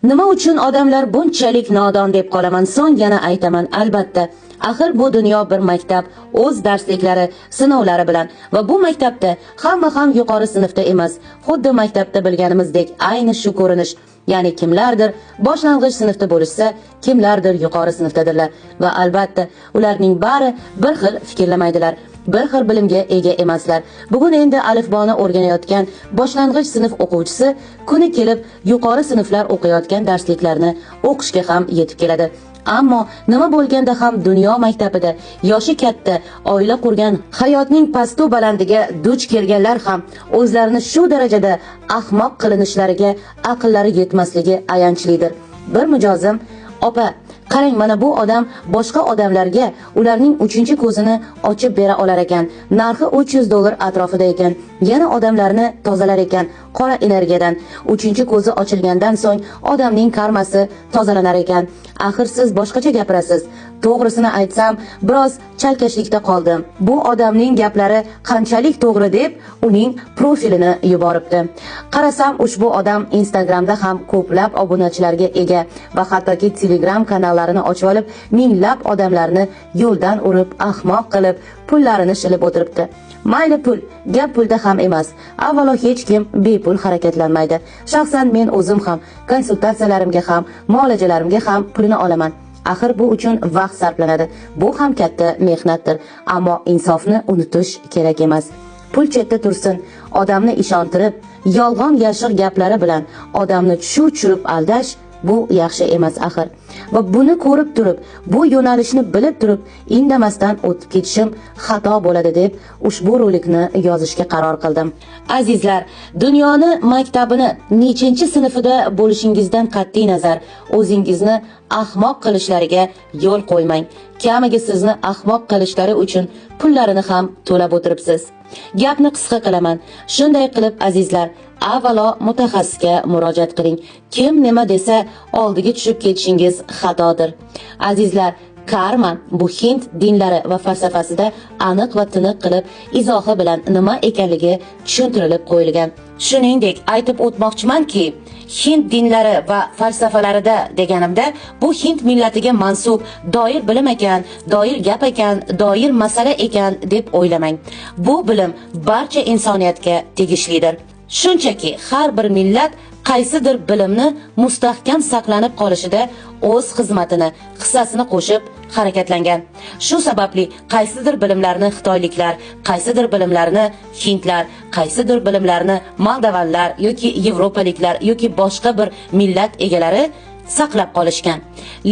Nima uchun odamlar bunchalik nodon deb qolaman? So'ng yana aytaman, albatta. Axir bu dunyo bir maktab, o'z darsliklari, sinovlari bilan va bu maktabda hamma ham yuqori sinfda emas. Xuddi maktabda bilganimizdek ayni shu ko'rinish. Ya'ni kimlardir boshlang'ich sinfda bo'lishsa, kimlardir yuqori sinfdadirlar va albatta ularning bari bir xil fikrlamaydilar. Bir xil bilimga ega emaslar. Bugun endi alifboni o'rganayotgan boshlang'ich sinf o'quvchisi kuni kelib yuqori sinflar o'qiyotgan darsliklarni o'qishga ham yetib keladi. Ammo nima bo'lganda ham dunyo maktabida yoshi katta, oila qurgan, hayotning pastu balandiga duch kelganlar ham o'zlarini shu darajada ahmoq qilinishlariga aqllari yetmasligi ayanchlidir. Bir mijozim, opa, qarang, mana bu odam boshqa odamlarga ularning 3-ko'zini ochib bera olar ekan. Narxi $300 atrofida ekan. Yana odamlarni tozalar ekan qora energiyadan. 3-ko'zi ochilgandan so'ng odamning karmasi tozalanar ekan. Axir siz boshqacha gapirasiz. To'g'risini aytsam, biroz chalkashlikda qoldim. Bu odamning gaplari qanchalik to'g'ri deb uning profilini yuboribdi. Qarasam, ushbu odam Instagramda ham ko'plab obunachilarga ega va hattoki Telegram kanallarini ochib olib, minglab odamlarni yo'ldan urib, ahmoq qilib, pullarini shilib o'tiribdi. Mayli, pul, gap pulda ham emas. Avvalo hech kim bepul harakatlanmaydi. Shaxsan men o'zim ham konsultatsiyalarimga ham, muolajalarimga ham pulini olaman. Axir bu uchun vaqt sarflanadi. Bu ham katta mehnatdir. Ammo insofni unutish kerak emas. Pul chetda tursin, odamni ishontirib, yolg'on yashiq gaplari bilan odamni tushirib aldash bu yaxshi emas axir. Va buni ko'rib turib, bu yo'nalishni bilib turib, indamasdan o'tib ketishim xato bo'ladi deb ushbu rolikni yozishga qaror qildim. Azizlar, dunyoni maktabini nechinchi sinfida bo'lishingizdan qat'iy nazar o'zingizni ahmoq qilishlariga yo'l qo'ymang. Kamiga sizni ahmoq qilishlari uchun pullarini ham to'lab o'tiribsiz. Gapni qisqa qilaman. Shunday qilib azizlar, avvalo mutaxassisga murojaat qiling. Kim nima desa oldiga tushib ketishingiz xatodir. Azizlar, karma bu Hind dinlari va falsafasida aniq va tiniq qilib izohi bilan nima ekanligi tushuntirilib qo'yilgan. Shuningdek, aytib o'tmoqchimanki, Hind dinlari va falsafalarida deganimda bu Hind millatiga mansub doir bilim ekan, doir gap ekan, doir masala ekan deb o'ylamang. Bu bilim barcha insoniyatga tegishlidir. Shunchaki har bir millat qaysidir bilimni mustahkam saqlanib qolishida o'z xizmatini, hissasini qo'shib harakatlangan. Shu sababli qaysidir bilimlarni xitoyliklar, qaysidir bilimlarni hindlar, qaysidir bilimlarni moldavanlar yoki yevropaliklar yoki boshqa bir millat egalari saqlab qolishgan.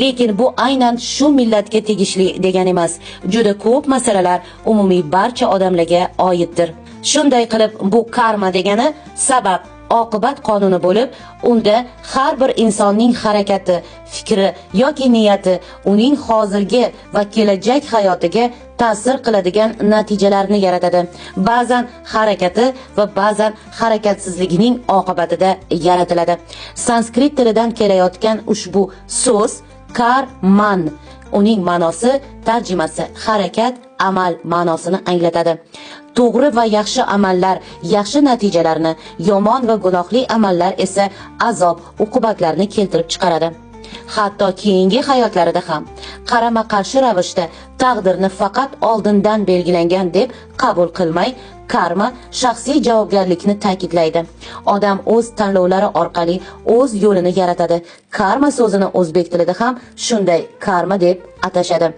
Lekin bu aynan shu millatga tegishli degan emas. Juda ko'p masalalar umumiy barcha odamlarga oiddir. Shunday qilib, bu karma degani sabab oqibat qonuni bo'lib, unda har bir insonning harakati, fikri yoki niyati uning hozirgi va kelajak hayotiga ta'sir qiladigan natijalarni yaratadi. Ba'zan harakati va ba'zan harakatsizligining oqibatida yaratiladi. Sanskrit tilidan kelayotgan ushbu so'z karman, uning ma'nosi, tarjimasi harakat, amal ma'nosini anglatadi. To'g'ri va yaxshi amallar yaxshi natijalarni, yomon va gunohli amallar esa azob, uqubatlarni keltirib chiqaradi. Hatto keyingi hayotlarida ham qarama-qarshi ravishda taqdirni faqat oldindan belgilangan deb qabul qilmay, karma shaxsiy javobgarlikni ta'kidlaydi. Odam o'z tanlovlari orqali o'z yo'lini yaratadi. Karma so'zini o'zbek tilida ham shunday karma deb atashadi.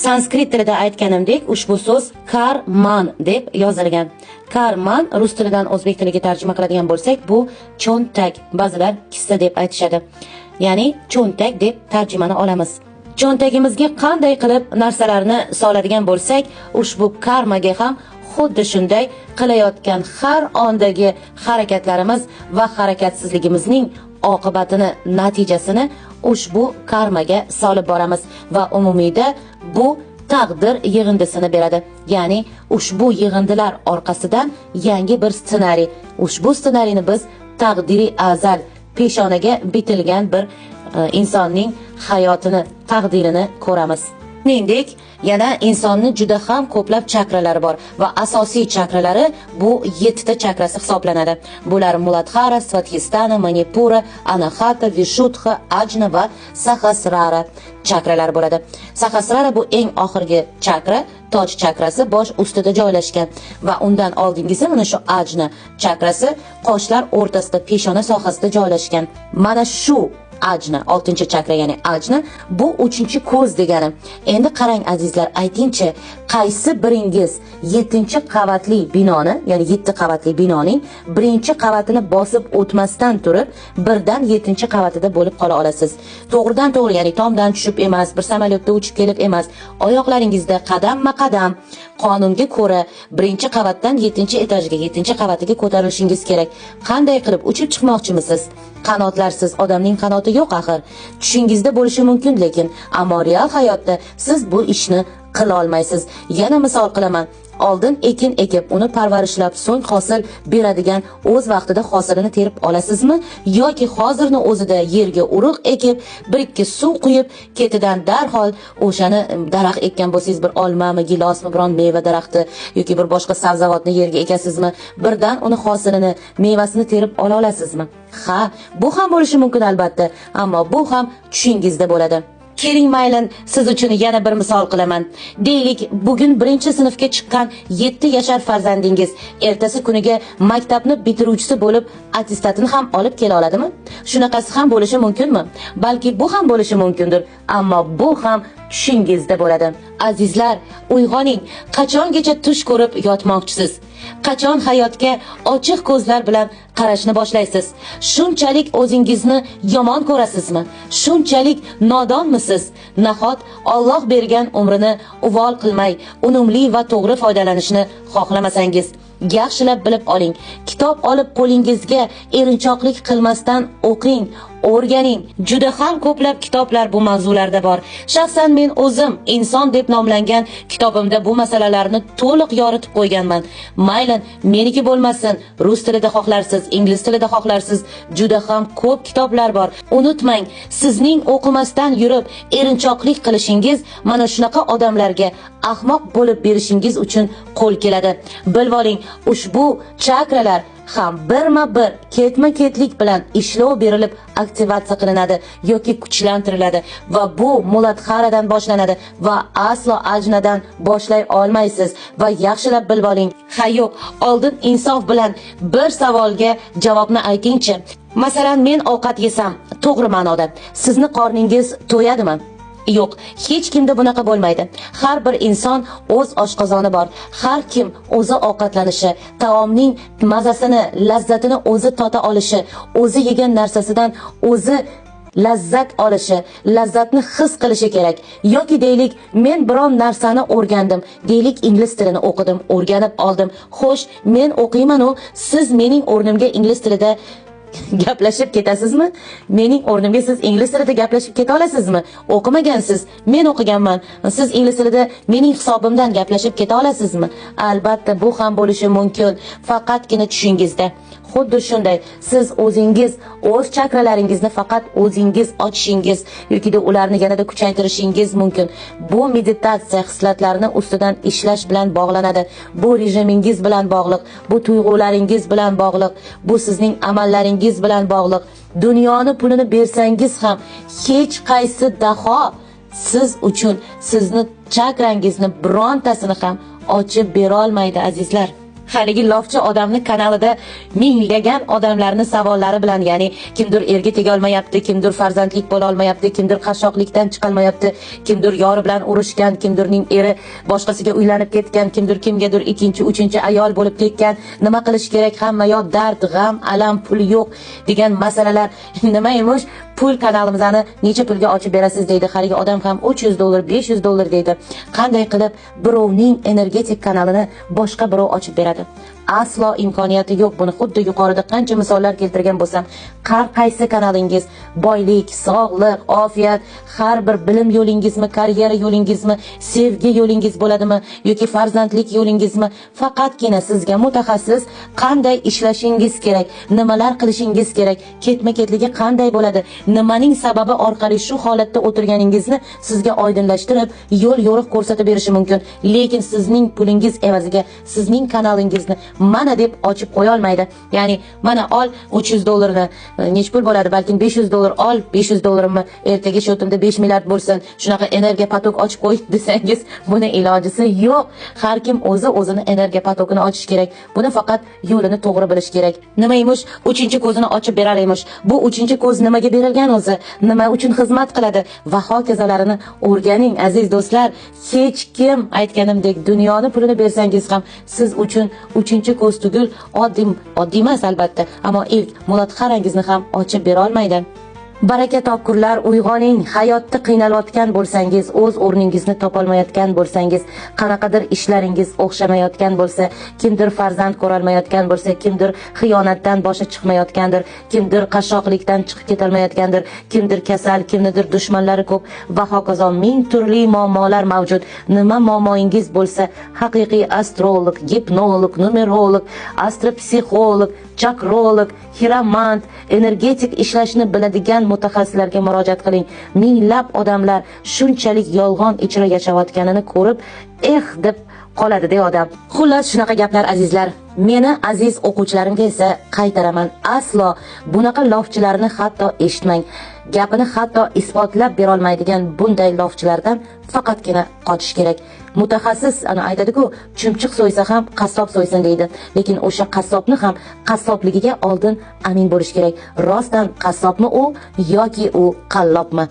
Sanskrit tilida aytganimdek, ushbu so'z karman deb yozilgan. Karman rus tilidan o'zbek tiliga tarjima qiladigan bo'lsak, bu cho'ntak, ba'zilar kissa deb aytishadi. Ya'ni cho'ntak deb tarjimani olamiz. Cho'ntagimizga qanday qilib narsalarni soladigan bo'lsak, ushbu karmaga ham xuddi shunday qilayotgan har ondagi harakatlarimiz va harakatsizligimizning oqibatini, natijasini ushbu karmaga solib boramiz va umumiyda bu taqdir yig'indisini beradi. Ya'ni ushbu yig'indilar orqasidan yangi bir ssenariy. Ushbu ssenariyni biz taqdiri azal, peshonaga bitilgan bir insonning hayotini, taqdirini ko'ramiz. Shuningdek, yana insonni juda ham ko'plab chakralari bor va asosiy chakralari bu 7 ta chakrasi hisoblanadi. Bular Muladhara, Svadhisthana, Manipura, Anahata, Vishuddha, Ajna va Sahasrara chakralar bo'ladi. Sahasrara bu eng oxirgi chakra, toj chakrasi bosh ustida joylashgan va undan oldingisi mana shu Ajna chakrasi qoshlar o'rtasida, peshona sohasida joylashgan. Mana shu Ajna, 6-chakra, ya'ni Ajna bu 3-ko'z degani. Endi qarang azizlar, aytingchi, qaysi biringiz 7-qavatli binoni, ya'ni 7 qavatli binoning 1-qavatini bosib o'tmasdan turib, birdan 7-qavatida bo'lib qola olasiz? To'g'ridan to'g'ri, ya'ni tomdan tushib emas, bir samolyotda uchib kelib emas, oyoqlaringizda qadamma-qadam qonunga ko'ra 1-qavatdan 7-etajga, 7-qavatiga ko'tarilishingiz kerak. Qanday qilib uchib chiqmoqchimisiz? Qanotlarsiz odamning qanoti yo'q axir. Tushingizda bo'lishi mumkin, lekin ammo real hayotda siz bu ishni qila olmaysiz. Yana misol qilaman. Oldin ekin ekib, uni parvarishlab, so'ng hosil beradigan o'z vaqtida hosilini terib olasizmi? Yoki hozirni o'zida yerga urug' ekib, 1-2 suv quyib, ketidan darhol o'shani daraxt ekkan bo'lsangiz, bir olmami, gilosmi, biron meva daraxti yoki bir boshqa sabzavotni yerga ekasizmi? Birdan uni hosilini, mevasini terib ola olasizmi? Ha, bu ham bo'lishi mumkin albatta, ammo bu ham tushingizda bo'ladi. Keling mayli, siz uchun yana bir misol qilaman. Deylik, bugun 1-sinfga chiqqan 7 yashar farzandingiz ertasi kuniga maktabni bitiruvchisi bo'lib attestatini ham olib kela oladimi? Shunaqasi ham bo'lishi mumkinmi? Balki bu ham bo'lishi mumkindir, ammo bu ham tushingizda bo'ladi. Azizlar, uyg'oning. Qachongacha tush ko'rib yotmoqchisiz? Qachon hayotga ochiq ko'zlar bilan qarashni boshlaysiz? Shunchalik o'zingizni yomon ko'rasizmi? Shunchalik nodonmisiz? Nahot Alloh bergan umrini uvol qilmay, unumli va to'g'ri foydalanishni xohlamasangiz? Yaxshilab bilib oling. Kitob olib qo'lingizga erinchoqlik qilmasdan o'qing, o'rganing. Juda ham ko'plab kitoblar bu mavzularda bor. Shaxsan men o'zim Inson deb nomlangan kitobimda bu masalalarni to'liq yoritib qo'yganman. Mayli, meniki bo'lmasin, rus tilida xohlarsiz, ingliz tilida xohlarsiz, juda ham ko'p kitoblar bor. Unutmang, sizning o'qimasdan yurib erinchoqlik qilishingiz mana shunaqa odamlarga ahmoq bo'lib berishingiz uchun qo'l keladi. Bilib oling, ushbu chakralar ham birma-bir ketma-ketlik bilan ishlov berilib aktivatsiya qilinadi yoki kuchlantiriladi va bu Muladharadan boshlanadi va aslo Ajnadan boshlay olmaysiz. Va yaxshilab bilib oling. Ha yo'q, oldin insof bilan bir savolga javobni aytingchi. Masalan, men ovqat yesam, to'g'ri ma'noda sizni qorningiz to'yadimi? Yo'q, hech kimda bunaqa bo'lmaydi. Har bir inson o'z oshqozoni bor. Har kim o'zi ovqatlanishi, taomning mazasini, lazzatini o'zi tota olishi, o'zi yegan narsasidan o'zi lazzat olishi, lazzatni his qilishi kerak. Yoki deylik, men biron narsani o'rgandim. Deylik, ingliz tilini o'qidim, o'rganib oldim. Xo'sh, men o'qiyman, siz mening o'rnimga ingliz tilida gaplashib ketasizmi? Mening o'rnimga siz ingliz tilida gaplashib keta olasizmi? O'qimagansiz, men o'qiganman. Siz ingliz tilida mening hisobimdan gaplashib keta olasizmi? Albatta, bu ham bo'lishi mumkin, faqatgina tushingizda. Xuddi shunday, siz o'zingiz o'z chakralaringizni faqat o'zingiz ochishingiz yoki ularni yanada kuchaytirishingiz mumkin. Bu meditatsiya hislatlarni ustidan ishlash bilan bog'lanadi. Bu rejimingiz bilan bog'liq, bu tuyg'ularingiz bilan bog'liq, bu sizning amallaringiz bilan bog'liq. Dunyoni pulini bersangiz ham hech qaysi daho siz uchun sizni chakrangizni birontasini ham ochib bera olmaydi azizlar. Haligi lofchi odamning kanalida minglagan odamlarni savollari bilan, ya'ni kimdir erga tega olmayapti, kimdir farzandlik bo'la olmayapti, kimdir qashshoqlikdan chiqolmayapti, kimdir yori bilan urushgan, kimdirning eri boshqasiga uylanib ketgan, kimdir kimgadir 2-chi, 3-chi ayol bo'lib ketgan. Nima qilish kerak? Hamma yoq dard, g'am, alam, pul yo'q degan masalalar. Nima emish? Pul kanalimizni necha pulga ochib berasiz deydi. Haligi odam ham $300, $500 deydi. Qanday qilib birovning energetik kanalini boshqa birov ochib beradi? aslo imkoniyati yo'q. Buni xuddi yuqorida qancha misollar keltirgan bo'lsam, har qaysi kanalingiz boylik, sog'lik, ofiyat, har bir bilim yo'lingizmi, karyera yo'lingizmi, sevgi yo'lingiz bo'ladimi yoki farzandlik yo'lingizmi, faqatgina sizga mutaxassis qanday ishlashingiz kerak, nimalar qilishingiz kerak, ketma-ketligi qanday bo'ladi, nimaning sababi orqali shu holatda o'tirganingizni sizga oydinlashtirib, yo'l yo'riq ko'rsatib berishi mumkin. Lekin sizning pulingiz evaziga sizning kanalingizni mana deb ochib qo'ya olmaydi. Ya'ni mana ol 300 dollarni, nech pul bo'ladi, balkim 500 dollar ol, 500 dollarimni ertaga shotimda 5 milliard bo'lsin, shunaqa energiya potok ochib qo'y desangiz, buni ilojisi yo'q. Har kim o'zini energiya potokini ochish kerak. Buni faqat yo'lini to'g'ri bilish kerak. Nima emish? 3-ko'zini ochib berar emish. Bu 3-ko'z nimaga berilgan o'zi? Nima uchun xizmat qiladi? Va hokazalarini o'rganing aziz do'stlar. Hech kim aytganimdek dunyoni pulini bersangiz ham siz uchun 3-ko'z tugul oddiy emas albatta, ammo ilk mulotxarangizni ham ochib bera olmaydi. Baraka topkurlar, uyg'oning. Hayotda qiynalayotgan bo'lsangiz, o'z o'rningizni topolmayotgan bo'lsangiz, qanaqadir ishlaringiz o'xshamayotgan bo'lsa, kimdir farzand ko'rolmayotgan bo'lsa, kimdir xiyonatdan boshi chiqmayotgandir, kimdir qashshoqlikdan chiqib ketolmayotgandir, kimdir kasal, kimnidir dushmanlari ko'p va hokazo ming turli muammolar mavjud. Nima muammoingiz bo'lsa, haqiqiy astrolog, gipnolog, numerolog, astropsixolog, chakrolog, hiromant, energetik ishlashni biladigan mutaxassislarga murojaat qiling. Minglab odamlar shunchalik yolg'on ichra yashayotganini ko'rib, deb qoladi odam. Xullas, shunaqa gaplar azizlar. Meni aziz o'quvchilarimga esa qaytaraman, aslo bunaqa lofchilarni hatto eshitmang. Gapini hatto isbotlab bera olmaydigan bunday lofchilardan faqatgina qochish kerak. Mutaxassis ana aytadi-ku, chumchuq so'ysa ham qassob so'ysin deydi. Lekin o'sha qassobni ham qassobligiga oldin amin bo'lish kerak. Rostdan qassobmi u yoki u qallobmi?